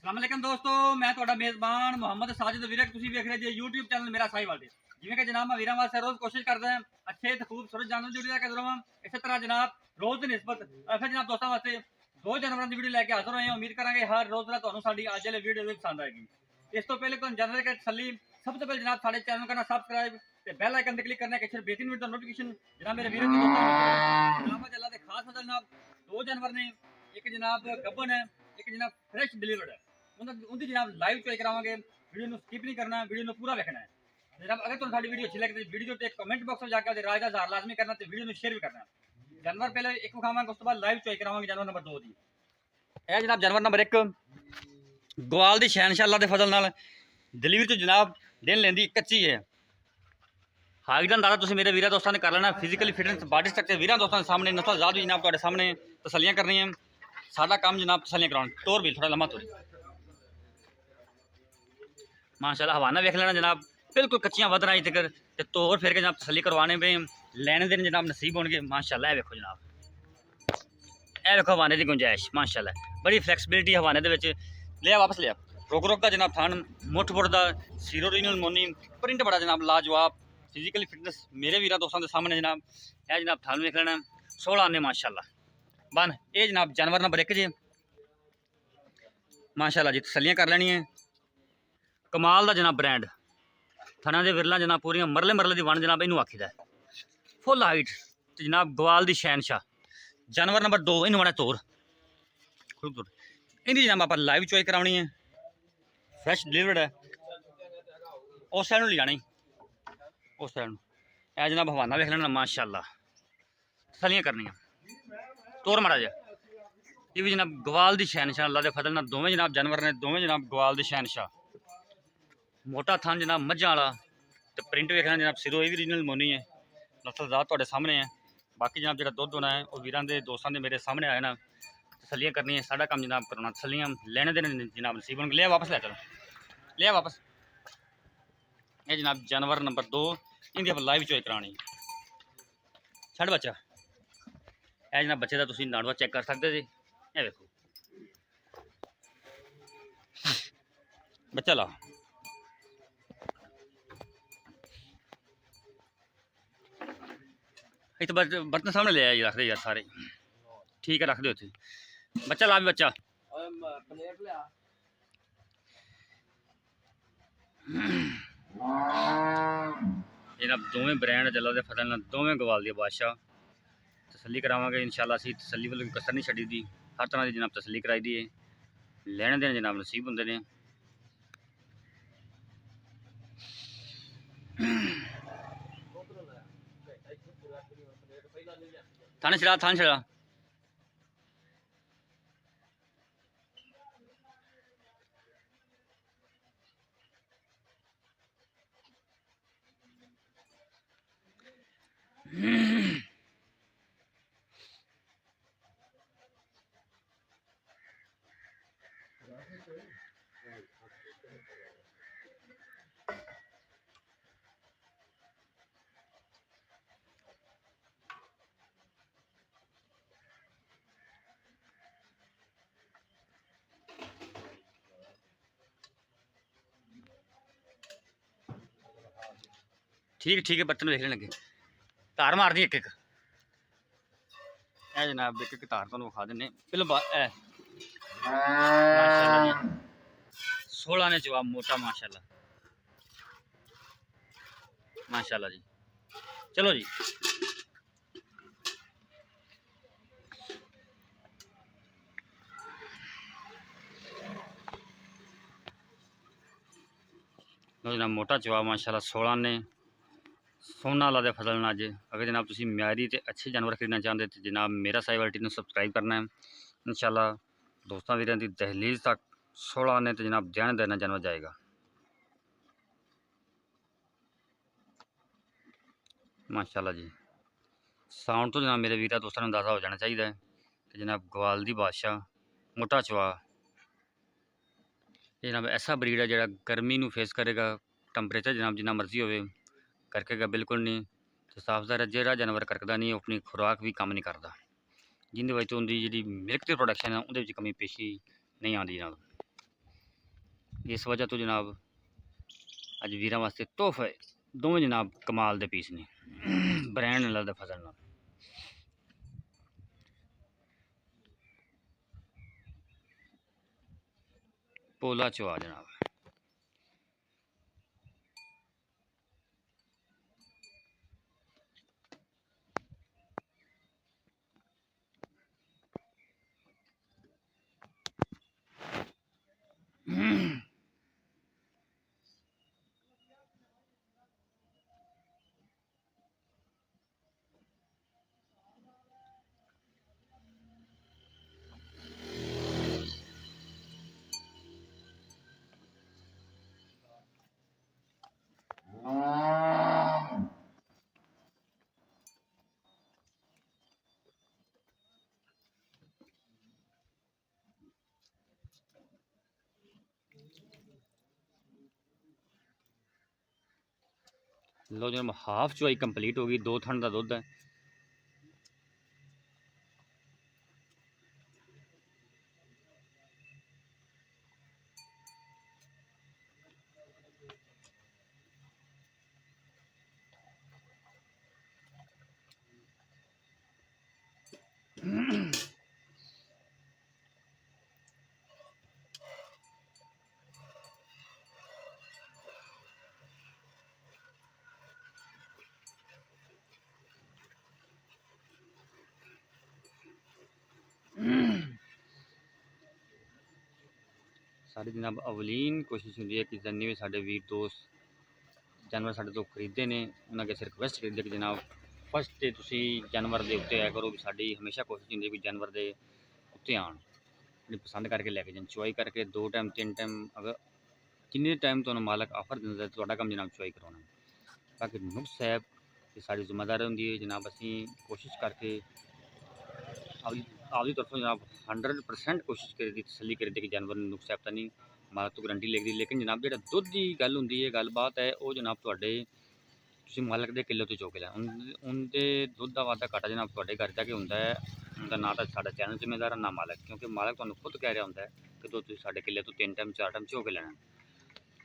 अस्सलाम वालेकुम दोस्तों, मैं ਤੁਹਾਡਾ ਮੇਜ਼ਬਾਨ ਮੁਹੰਮਦ ਸਾजिद ਵੀਰੇ ਤੁਸੀਂ ਵੇਖ ਰਹੇ ਜੀ YouTube ਚੈਨਲ ਮੇਰਾ ਸਾਈਵਾਲ ਦੇ। ਜਿਵੇਂ ਕਿ ਜਨਾਬ ਮੈਂ ਵੀਰਾਂ ਵਾਸਤੇ ਰੋਜ਼ ਕੋਸ਼ਿਸ਼ ਕਰਦਾ ਹਾਂ ਅੱਛੇ ਤੇ ਖੂਬਸੂਰਤ ਜਾਨਵਰ ਦੀ ਵੀਡੀਓ ਲੈ ਕੇ ਹਾਜ਼ਰ ਹਾਂ। ਇਸੇ ਤਰ੍ਹਾਂ ਜਨਾਬ ਰੋਜ਼ ਦੀ ਨਿਸਬਤ ਫਿਰ ਜਨਾਬ ਦੋਸਤਾਂ ਵਾਸਤੇ ਦੋ ਜਾਨਵਰਾਂ ਦੀ ਵੀਡੀਓ ਲੈ ਕੇ ਹਾਜ਼ਰ ਹੋਏ ਹਾਂ। ਉਮੀਦ ਕਰਾਂਗੇ ਹਰ ਰੋਜ਼ ਦਾ ਤੁਹਾਨੂੰ ਸਾਡੀ ਅੱਜ ਵਾਲੀ ਵੀਡੀਓ ਵੀ ਪਸੰਦ ਆਏਗੀ। ਇਸ ਤੋਂ ਪਹਿਲੇ ਤੁਹਾਨੂੰ ਜਾਨਵਰ ਦੀ ਤਸੱਲੀ ਸਭ ਤੋਂ ਪਹਿਲੇ ਜਨਾਬ ਸਾਡੇ ਚੈਨਲ ਨੂੰ ਕਰਨਾ ਸਬਸਕ੍ਰਾइब ਤੇ ਬੈਲ ਆਈਕਨ ਤੇ ਕਲਿੱਕ करना कि फिर बेहतरीन वीडियो नोटिफिकेशन जनाब मेरे वीरों की दोस्तों जनाब अल्लाह के खास फजल जनाब दो जानवर ने एक जनाब गब्बन है एक जनाब फ्रेश डिलीवर्ड है उनकी जनाब लाइव चॉइस करावांगे। वीडियो ਨੂੰ स्किप नहीं करना वीडियो ਨੂੰ पूरा देखना है। जनाब अगर ਤੁਹਾਨੂੰ ਸਾਡੀ ਵੀਡੀਓ ਅੱਛੀ ਲੱਗੇ ਤਾਂ ਵੀਡੀਓ ਤੇ ਕਮੈਂਟ ਬਾਕਸ ਵਿੱਚ ਜਾ ਕੇ ਰਾਏ ਦਾ ਇਜ਼ਹਾਰ ਲਾਜ਼ਮੀ ਕਰਨਾ ਤੇ ਵੀਡੀਓ ਨੂੰ ਸ਼ੇਅਰ ਵੀ ਕਰਨਾ। ਜਾਨਵਰ ਪਹਿਲੇ ਇੱਕ ਵਿਖਾਵਾਂਗੇ ਉਸ ਤੋਂ ਬਾਅਦ ਲਾਈਵ ਚॉइस करावांगे ਜਾਨਵਰ ਨੰਬਰ 2 ਦੀ। ਇਹ ਜਨਾਬ ਜਾਨਵਰ ਨੰਬਰ 1 ਗਵਾਲ ਦੀ ਸ਼ਹਿਨशाह ਅੱਲਾਹ ਦੇ ਫਜ਼ਲ ਨਾਲ डिलीवरी तो जनाब दिन लेंदी कच्ची है। हाइट का अंदाजा तुम मेरे वीर दोस्तों ने कर लेना। फिजिकली फिटनेस बॉडी स्ट्रक्चर वीर दोस्तों के सामने नस्ल आजाद भी जनाब सामने तसलियाँ करनी है। साडा काम जनाब तसलियाँ कराना तोर भी थोड़ा लम्बा तोर माशाल्लाह हवाना वेख लेना जनाब बिल्कुल कच्चियाँ वध रही तक तो तोर फिर के जनाब तसली करवाने पे लैने देने जनाब नसीब होने माशाल्लाह। वेखो जनाब ए वेखो हवाने की गुंजाइश माशाल्लाह बड़ी फ्लैक्सीबिलिटी हवाने के लिया वापस लिया रोक रोक का जनाब थान मुठ मुठ का सीरो रीनल मोनी प्रिंट बड़ा जनाब लाजवाब। फिजिकली फिटनेस मेरे वीर दोस्तों के सामने जनाब यह जनाब थान वेख लेना 16 आने माशाल्लाह बन ये जनाब जानवर नंबर 1 जी माशाल्लाह जी तसलियाँ कर लेनी है। कमाल का जनाब ब्रांड थाना के विरला जनाब पूरी मरले मरले की वन जनाब इनू आखीदा फुल हाइट जनाब गवाल की शहनशाह जानवर नंबर 2 इन बड़ा तोर इनकी जनाब आप लाइव चॉइस करानी है। फ्रैश डिलीवर्ड है उस साइड ले जानी उस साइड ए जनाब हवाना वेख लेना माशाल्लाह तसलियाँ करनी तोर माड़ा जा ये भी जनाब गवाल की शहनशाह अल्लाह के फजल नाल दोवें जनाब जानवर ने दोवें जनाब गवाल की शहनशाह मोटा थान जनाब मझां वाला तो प्रिंट वेख लेना जनाब सिरों ये भी रीजनल मोनी है नस्ल जात तुहाडे सामने है। बाकी जनाब जो दुध होना है वो वीरां दे दोस्तां दे मेरे सामने आए ना तसलियाँ करनी है साडा काम जनाब करना तसलियाँ लेने देने जनाब नसीब होने लिया वापस लै चलो लिया वापस ये जनाब जानवर नंबर 2 इनकी आप लाइव चॉइस करानी छड़ बच्चा है जनाब बच्चे का तुम नाड़वा चेक कर सकते जी ये देखो बच्चा ला तो बर्तन सामने ले आया रख दे यार सारे ठीक है रख दो उ बच्चा ला भी बच्चा जनाब दोवें ब्रांड जला के फजल दोवें गवाल दी बादशाह तसली करावांगे इंशाल्लाह असीं तसली वालों कसर नहीं छड्डी दी हर तरह की जनाब तसली कराई दी है लैने देने जनाब नसीब होंदे ने। थाने छड़ा ठीक ठीक है बर्तन देखने लगे तार मारनी एक एक है जनाब एक एक तार तुहानूं विखा दिन्ने पहले माशाल्लाह जी 16 ने जवाब मोटा माशाल्लाह माशाल्लाह जी चलो जी जनाब मोटा जवाब माशाल्लाह 16 ने सोना अल्लाह दे फजल नाल अज अगर जनाब तुसीं म्यारी ते अच्छे जानवर खरीदना चाहते तो जनाब मेरा साहिवाल टी सबसक्राइब करना है। इंशाल्लाह दोस्तों वीरों की दहलीज तक 16 ने तो जनाब ध्यान देना जानवर जाएगा माशाल्लाह जी। साउंड तो जनाब मेरे वीर दोस्तों अंदाजा हो जाना चाहिए कि जनाब गवाल दी बादशाह मोटा चवा ये जनाब ऐसा ब्रीड है जो गर्मी नू फेस करेगा टंपरेचर जनाब जिन्ना मर्जी हो करकेगा बिल्कुल नहीं तो साफ ज़ाहिर जो जानवर करकदा नहीं अपनी खुराक भी कम नहीं करता जिंदी वजह तो उनकी जी मिल्क की प्रोडक्शन है उनके कमी पेशी नहीं आती जनाब। इस वजह तो जनाब अज वीर वास्ते तोहफे दोवें जनाब कमाल के पीस ने ब्रांड अल्लाह दे फजल नाल। पोला चवा जनाब लो जनाब हाफ चुआई कंप्लीट हो गई, 2 थन का दुध है। सारी जनाब अवलीन कोशिश होती है कि जिन्ने भी साढ़े वीर दोस्त जानवर साढ़े तो खरीदे ने उन्होंने अगे रिक्वेस्ट करी कि जनाब फर्स्ट तो तुसी जानवर के उत्ते आया करो भी साड़ी हमेशा कोशिश होती है भी जानवर के उत्ते आन पसंद करके लैके जान चुआई करके 2 टाइम 3 टाइम अगर जिन्ने टाइम तो मालक ऑफर दिता तो कम जनाब चुआई करवाना। बाकी नुक्स है कि साड़ी जिम्मेदारी होंगी है जनाब असी कोशिश करके आपकी तरफों जनाब 100% कोशिश करी तसली करी कि जानवर नुक्स है नहीं मालक तो गारंटी लेगी। लेकिन जनाब जो दुध की गल होंगी है गलबात है वो जनाब थोड़े मालक के किलो तो चुक लिया उनके दुध का वाधा घाटा जनाब थोड़े घर जाके होंगे है उनका ना तो साढ़ा चैनल जिम्मेदार है ना मालक, क्योंकि मालक तो खुद कह रहा होंगे कि दुध साढ़े किले तो 3 टाइम 4 टाइम चुक लेना।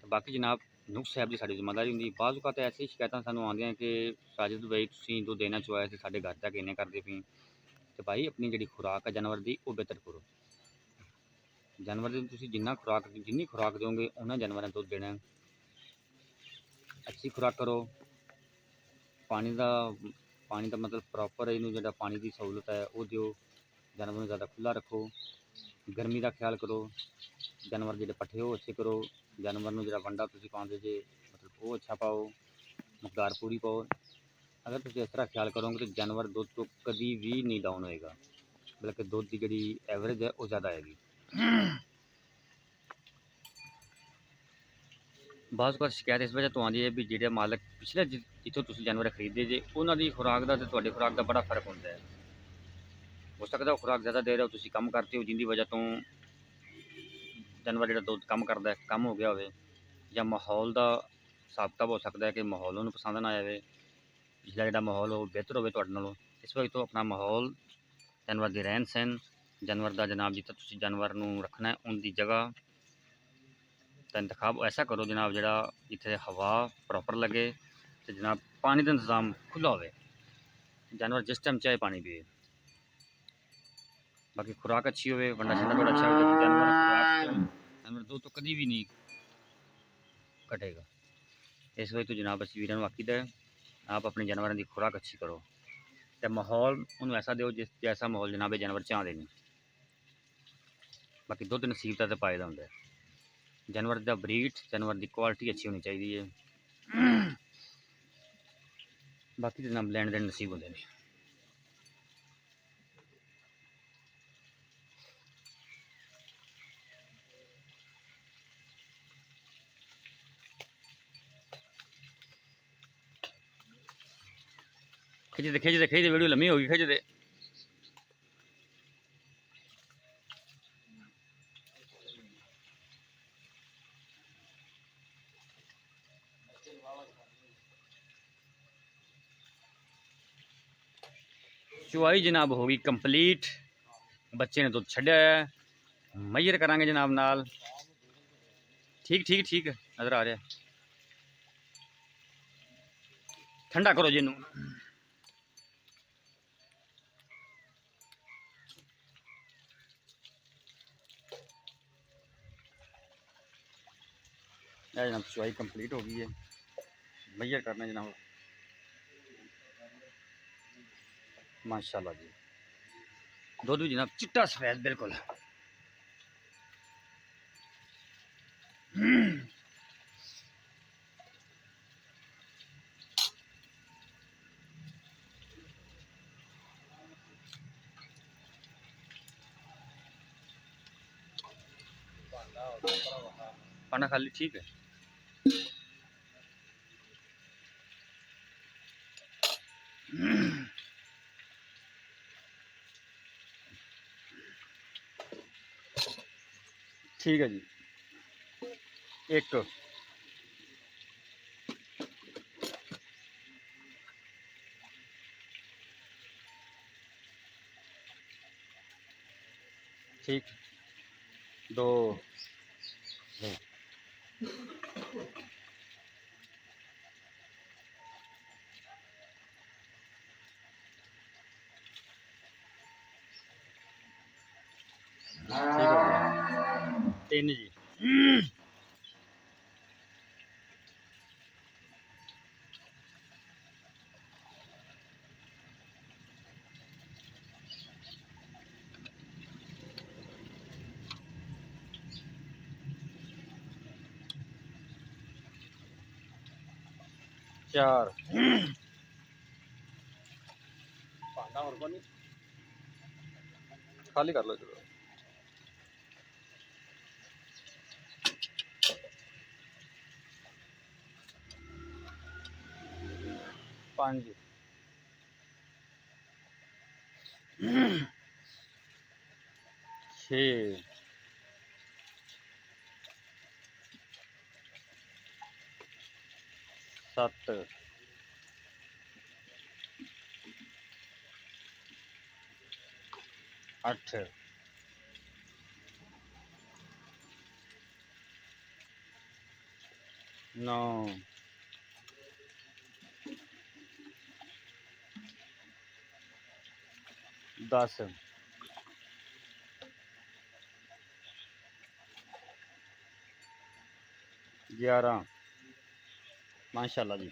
तो बाकी जनाब नुक्स साहब की साड़ी जिम्मेदारी होंगी। बाज़ औकात ऐसी शिकायत सूँ आदि कि साजिद भाई तुम दुध देना चुआया तो साढ़े घर जाके इन्हें करते पी तो भाई अपनी जी खुराक है जानवर की वो बेहतर करो। जानवर की जिन्ना खुराक जिन्नी खुराक दोगे उन्होंने जानवर ने दुध देना। अच्छी खुराक करो, पानी का मतलब प्रॉपर इनू जो पानी की सहूलत है वो दो, जानवर ज़्यादा खुला रखो, गर्मी का ख्याल करो, जानवर जो पट्ठे वो अच्छे करो, जानवर में जो वंडा तुम पाते जे मतलब वो अच्छा पाओ, मकदार पूरी पाओ। अगर तुम इस तरह ख्याल करोगे तो जानवर दुध तो कभी भी नहीं डाउन होएगा, बल्कि दुध की जी एवरेज है वो ज़्यादा आएगी। बाज़ बार शिकायत इस वजह तो आती है भी जो मालक पिछले जितों तुम जानवर खरीदे जे उन्होंने खुराक का तो खुराक का बड़ा फर्क होता है। हो सकता है खुराक ज़्यादा दे रहे हो तुम कम करते हो जिंदी वजह तो जानवर जो दुध कम करता है कम हो गया हो, या माहौल का हिसाब किताब हो सकता है कि माहौल उन्होंने पसंद ना आए, पिछला जो माहौल हो बेहतर हो नालों। इस वजह तो अपना माहौल जानवर की रहन सहन जानवर का जनाब जितना तुम जानवर रखना है उनकी जगह का इंतखाब ऐसा करो जनाब जरा जिथे हवा प्रॉपर लगे तो जनाब पानी का इंतजाम खुला हो, जानवर जिस टाइम चाहे पानी पिए। बाकी खुराक अच्छी हो वंडा शंडा थोड़ा अच्छा हो तो जानवर दूध तो कभी भी नहीं घटेगा। इस वजह तो जनाब अस वीर आखीदा है आप अपने जानवरों की खुराक अच्छी करो तो माहौल उन्होंने ऐसा दो जिस जैसा माहौल जनाब जानवर चाहते हैं। बाकी दुध नसीब का तो पाए होंगे, जानवर का ब्रीड जानवर की क्वालिटी अच्छी होनी चाहिए। बाकी तो जनाब लैन देन नसीब होंगे ने। खिंचते वीडियो लम्मी होगी खिंचते। चुआई जनाब होगी कंप्लीट, बच्चे ने दुध छड्या है, मेजर करांगे जनाब नाल। ठीक ठीक ठीक है, नजर आ रहा है। ठंडा करो जी इनू। जनाब चुवाई कंप्लीट हो गई है, मैयर करना है जनाब। माशाल्लाह जी, दुध भी जनाब चिट्टा सफेद बिल्कुल। खाना खाली ठीक है। ठीक है जी, एक ठीक, दो ठीक हो गया, तीन जी। चार भांडा और बनी खाली कर लो चलो। पाँच छः सत्त अठ नौ दस ग्यारह माशाल्लाह जी,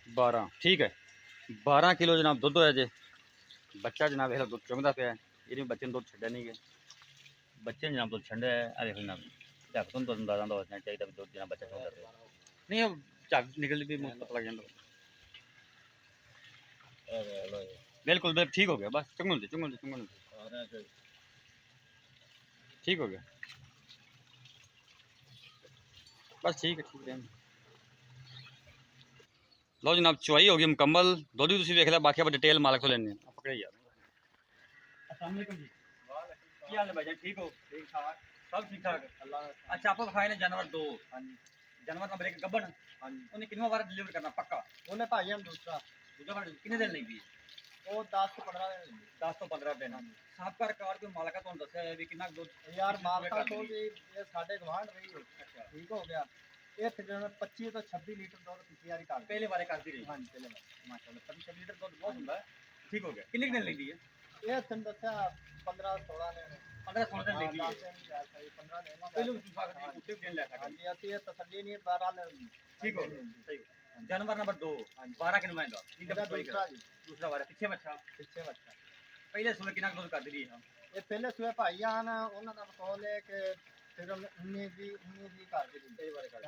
12 ठीक है। 12 किलो जनाब दुध होया जे। बच्चा जनाब ये दुध चुंगदा पिया है, ये बच्चे ने दुध छड्या नहीं गया। बच्चे ने जनाब दुध छड्या है, आ देखो जनाब झक तो अंदाजा होना चाहिए भी दुध जनाब बच्चा चुंगदा पिया नहीं, अब झक निकल भी मुंह पता लग जाता। बिल्कुल बिल्कुल ठीक हो गया, बस चुंगल दे चुंगल दे चुंगल दे, ठीक हो गया बस, ठीक है। लो जनाब चुवाई होगी मुकम्मल, दुध भी तुसीं देख लिया, बाकी आप डिटेल मालिक तो लेने पकड़े यार। अस्सलाम वालेकुम जी, क्या हाल है भाईजान, ठीक हो? ठीक ठाक, सब ठीक ठाक। अल्लाह अच्छा, आपको खाए ने जानवर दो। हाँ जी, जानवर नंबर एक गब्बन। हाँ जी, उन्हें कितनी बार डिलीवर करना पक्का? उन्हें भाई हम दूसरा बार कितने दिन लगी? वो 10 ਤੋਂ 15 दिन 10 ਤੋਂ 15 दिन। ਸਾਬਕਾ ਰਿਕਾਰਡ ਕੋਈ ਮਾਲਕਾ ਤੁਹਾਨੂੰ ਦੱਸਿਆ ਹੈ ਵੀ ਕਿੰਨਾ ਦੁੱਧ? ਯਾਰ ਮਾਲਕਾ ਕੋਲ ਜੀ ਇਹ ਸਾਡੇ ਗਵਾਂਢ ਰਹੀ ਹੋ। ਅੱਛਾ ਠੀਕ ਹੋ ਗਿਆ, ਇਹ ਤਕਰੀਬਨ 25 ਤੋਂ 26 ਲੀਟਰ ਦੁੱਧ ਪਿਛਲੀ ਵਾਰੀ ਕਰ ਪਹਿਲੇ ਵਾਰੇ ਕਰਦੀ ਰਹੀ। ਹਾਂਜੀ ਪਹਿਲੇ ਵਾਰ ਮਾਸ਼ਾਅੱਲਾ 25 ਲੀਟਰ ਦੁੱਧ ਬਹੁਤ ਹੁੰਦਾ ਹੈ। ਠੀਕ ਹੋ ਗਿਆ, ਕਿੰਨੇ ਦਿਨ ਲੈਂਦੀ ਹੈ ਇਹ? ਤੁਹਾਨੂੰ ਦੱਸਿਆ 15 16 ਦਿਨ 15 16 ਦਿਨ ਲੈਂਦੀ ਹੈ। 15 ਦਿਨ ਪਹਿਲੇ ਤੁਸੀਂ ਸਕਦੇ ਉੱਤੇ ਦਿਨ ਲੈ ਸਕਦੇ। ਹਾਂਜੀ ਅਸੀਂ ਇਹ ਤਸੱਲੀ ਨਹੀਂ ਬਹਰਾਲ ਠੀਕ ਹੋ ਗਿਆ, ਸਹੀ। जानवर नंबर 2 12 किलो महंगा दूसरा वाला पिछे बच्चा पहले सुबह कितना दूध कर दी हम ये पहले सुबह भाई आन उन्होंने बतौल है कि फिर 19 जी कर दी कई बार कर।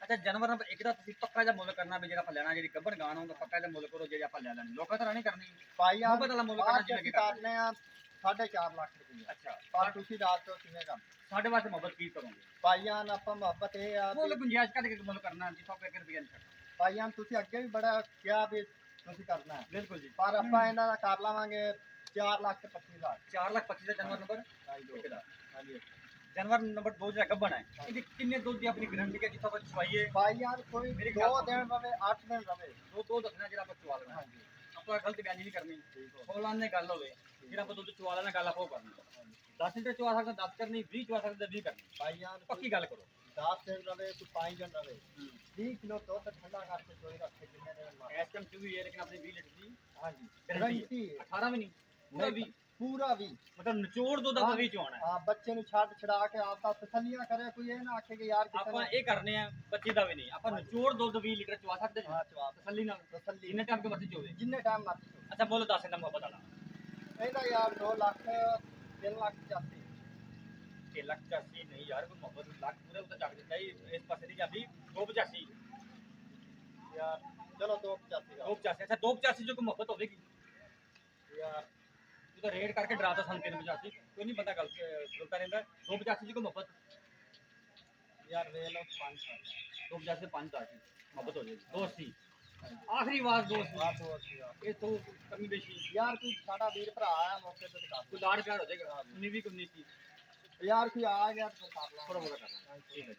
अच्छा जानवर नंबर 1 ਦਾ ਤੁਸੀਂ ਪੱਕਾ ਜਿਹਾ ਮੁੱਲ ਕਰਨਾ ਵੀ ਜਿਹੜਾ ਆਪਾਂ ਲੈਣਾ, ਜਿਹੜੀ ਗੱਬਣ ਗਾਣ ਹੁੰਦਾ ਪੱਕਾ ਜਿਹਾ ਮੁੱਲ ਕਰੋ, ਜਿਹੜੀ ਆਪਾਂ ਲੈ ਲੈਣੀ ਲੋਕਾਂ ਤਰ੍ਹਾਂ ਨਹੀਂ ਕਰਨੀ ਭਾਈ ਆ ਪਤਾ ਮੁੱਲ ਕਰਨਾ ਜਿਵੇਂ ਕਿ ਕਰਨੇ ਆ 4.5 ਲੱਖ ਰੁਪਏ। ਅੱਛਾ ਪਰ ਤੁਸੀਂ ਰਾਤ ਤੋਂ ਕਿਵੇਂ ਕੰਮ ਸਾਡੇ ਵਾਸਤੇ ਮੁਹੱਬਤ ਕੀ ਕਰੋਗੇ ਭਾਈਆਂ ਨਾਲ? ਆਪਾਂ ਮੁਹੱਬਤ ਇਹ ਆ ਮੁੱਲ ਗੁੰਜਾਇਸ਼ ਕੱਢ ਕੇ ਮੁੱਲ ਕਰਨਾ ਜਿੱਥੋਂ ਆਪਾਂ 1 ਰੁਪਿਆ ਨਹੀਂ ਛੱਡਣਾ। ਭਾਈਆਂ ਤੁਸੀਂ ਅੱਗੇ ਵੀ ਬੜਾ ਕਿਹਾ ਵੀ ਤੁਸੀਂ ਕਰਨਾ ਹੈ ਬਿਲਕੁਲ ਜੀ, ਪਰ ਆਪਾਂ ਇਹਨਾਂ ਦਾ ਕਰ ਲਾਵਾਂਗੇ 4,25,000 4,25,000 ਦਾ जानवर नंबर ਹਾਂਜੀ। जानवर नंबर 2 ਜਿਹੜਾ ਗੱਬਣ ਹੈ ਇਹਦੀ ਕਿੰਨੇ ਦੁੱਧ ਦੀ ਆਪਣੀ ਗਾਰੰਟੀ ਹੈ ਜਿੱਥੋਂ ਆਪਾਂ ਚਵਾਈਏ? ਭਾਈ ਯਾਰ ਕੋਈ 2 ਦਿਨ ਰਵੇ 8 ਦਿਨ ਰਵੇ, ਦੋ ਦੱਸਣਾ ਜਿਹੜਾ ਆਪਾਂ ਚਵਾ ਲੈਣਾ। ਹਾਂਜੀ ਆਪਾਂ ਗਲਤ ਬਿਆਨੀ ਨਹੀਂ ਕਰਨੀ ਫੋਲਾਂ ਨੇ ਗੱਲ ਹੋਵੇ ਜਿਹੜਾ ਆਪਾਂ ਦੁੱਧ ਚਵਾ ਲੈਣਾ ਗੱਲ ਆਪਾਂ ਉਹ ਕਰਨੀ 10 ਲੀਟਰ ਚਵਾ ਸਕਦਾ 10 ਕਰਨੀ 20 ਚਵਾ ਸਕਦਾ 20 ਕਰਨੀ ਭਾਈ ਯਾਰ ਪੱਕੀ ਗੱਲ ਕਰੋ 10 ਦਿਨ ਰਵੇ ਤੂੰ 5 ਦਿਨ ਰਵੇ 20 ਕਿਲੋ ਦੁੱਧ ਠੰਡਾ ਕਰਕੇ ਚੋਈ ਰੱਖੇ ਕਿੰਨੇ ਦਿਨ ਮਾਰ ਇਸ ਟਾਈਮ ਵੀ ਹੈ ਲੇਕਿਨ ਆਪਣੇ 20 ਲੀਟਰ ਦੀ ਹਾਂਜੀ ਗਾਰੰਟੀ ਗਰੰਟੀ 18 ਵੀ ਨਹੀਂ ਪੂਰਾ ਵੀ ਪੂਰਾ ਵੀ ਮਤਲਬ ਨਿਚੋੜ ਦੁੱਧ ਆਪਾਂ ਵੀ ਚਵਾਉਣਾ ਹਾਂ ਬੱਚੇ ਨੂੰ ਛੱਡ ਛੜਾ ਕੇ ਆਪਦਾ ਤਸੱਲੀਆਂ ਕਰੇ ਕੋਈ ਇਹ ਨਾ ਆਖੇ ਕਿ ਯਾਰ ਕਿਸੇ ਆਪਾਂ ਨੇ ਇਹ ਕਰਨੇ ਆ ਬੱਚੇ ਦਾ ਵੀ ਨਹੀਂ ਆਪਾਂ ਨਿਚੋੜ ਦੁੱਧ 20 ਲੀਟਰ ਚਵਾ ਸਕਦੇ ਜੀ ਹਾਂ ਚਵਾ ਤਸੱਲੀ ਨਾਲ ਤਸੱਲੀ ਜਿੰਨੇ ਟਾਈਮ ਕੇ ਮਰਜ਼ੀ ਚੋਵੇ ਜਿੰਨੇ ਟਾਈਮ ਮਰਜ਼ੀ ਚੋ। ਅੱਛਾ ਬੋਲੋ 10 ਦਾ ਮੁਹੱਬਤ ਵਾਲਾ ਇਹਦਾ ਯਾਰ 2 ਲੱਖ 3 ਲੱਖ 85 6 ਲੱਖ 85 ਨਹੀਂ ਯਾਰ ਕੋਈ ਮੁਹੱਬਤ ਲੱਖ ਪੂਰੇ ਉੱਤੇ ਚੱਕ ਦਿੱਤਾ ਜੀ ਇਸ ਪਾਸੇ ਦੀ ਜਾਂਦੀ 285 ਯਾਰ ਚਲੋ 285 ਦਾ 285 ਅੱਛਾ 285 ਜੋ ਕੋਈ ਮੁਹੱਬਤ ਹੋਵੇਗੀ ਯਾਰ ਤੂੰ ਤਾਂ ਰੇਟ ਕਰਕੇ ਡਰਾਤਾ ਸਾਨੂੰ 385 ਕੋਈ ਨਹੀਂ ਬੰਦਾ ਗਲਤਾ ਰਹਿੰਦਾ 285 ਜੋ ਕੋਈ ਮੁਹੱਬਤ ਯਾਰ ਵੇ ਲੋ 5 285 से 5 आती मुहब्बत हो जाएगी 280 आखिरी बात 280 ਆ 280 ਦਾ ये तो कमी बेशी ਯਾਰ ਕੋਈ ਸਾਡਾ ਵੀਰ ਭਰਾ ਆ ਮੌਕੇ ਤੇ ਦਿਖਾ कोई लाड़ प्यार हो जाएगा 19 भी 19 की ਯਾਰ ਕੋਈ ਆ ਗਿਆ ਤਾਂ ਕਰ ਲਾ थोड़ा बहुत करना ठीक है